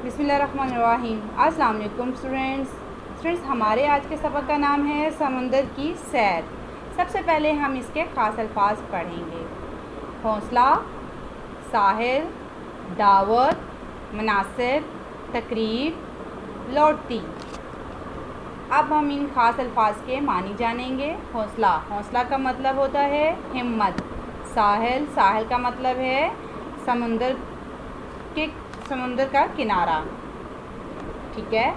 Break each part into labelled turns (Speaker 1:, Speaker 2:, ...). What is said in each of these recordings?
Speaker 1: बिस्मिल्लाहिर्रहमानिर्रहीम। अस्सलाम वालेकुम स्टूडेंट्स, हमारे आज के सबक का नाम है समुंदर की सैर। सबसे पहले हम इसके ख़ास अल्फाज पढ़ेंगे। हौसला, साहिल, दावत, मुनासिब, तकरीब, लौटती। अब हम इन ख़ास अल्फाज के मानी जानेंगे। हौसला का मतलब होता है हिम्मत। साहिल का मतलब है समुंदर का किनारा, ठीक है।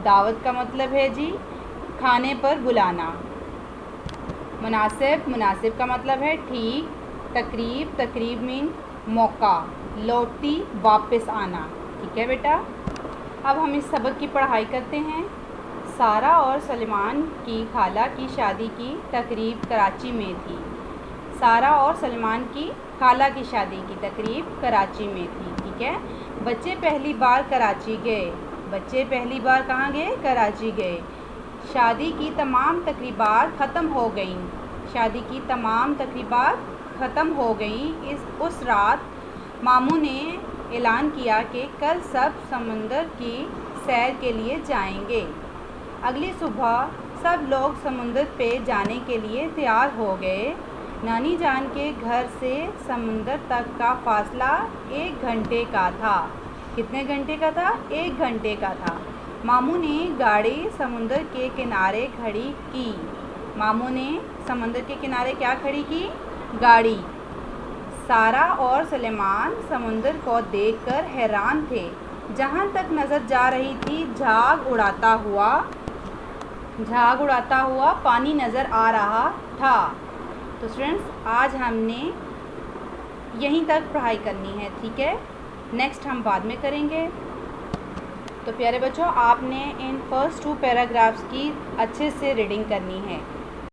Speaker 1: दावत का मतलब है जी खाने पर बुलाना। मुनासिब का मतलब है ठीक। तकरीब मीन मौका। लौटती वापस आना, ठीक है बेटा। अब हम इस सबक की पढ़ाई करते हैं। सारा और सलमान की खाला की शादी की तकरीब कराची में थी। सारा और सलमान की खाला की शादी की तकरीब कराची में थी, ठीक है। बच्चे पहली बार कराची गए। बच्चे पहली बार कहाँ गए? कराची गए। शादी की तमाम तकरीबात ख़त्म हो गईं। शादी की तमाम तकरीबात ख़त्म हो गईं। उस रात मामू ने ऐलान किया कि कल सब समुंदर की सैर के लिए जाएंगे। अगली सुबह सब लोग समुंदर पे जाने के लिए तैयार हो गए। नानी जान के घर से समुंदर तक का फासला 1 घंटे का था। कितने घंटे का था? 1 घंटे का था। मामू ने गाड़ी समुंदर के किनारे खड़ी की। मामू ने समुंदर के किनारे क्या खड़ी की? गाड़ी। सारा और सलेमान समुंदर को देखकर हैरान थे। जहाँ तक नज़र जा रही थी झाग उड़ाता हुआ पानी नज़र आ रहा था। तो स्टूडेंट्स, आज हमने यहीं तक पढ़ाई करनी है, ठीक है। नेक्स्ट हम बाद में करेंगे। तो प्यारे बच्चों, आपने इन फर्स्ट 2 पैराग्राफ्स की अच्छे से रीडिंग करनी है।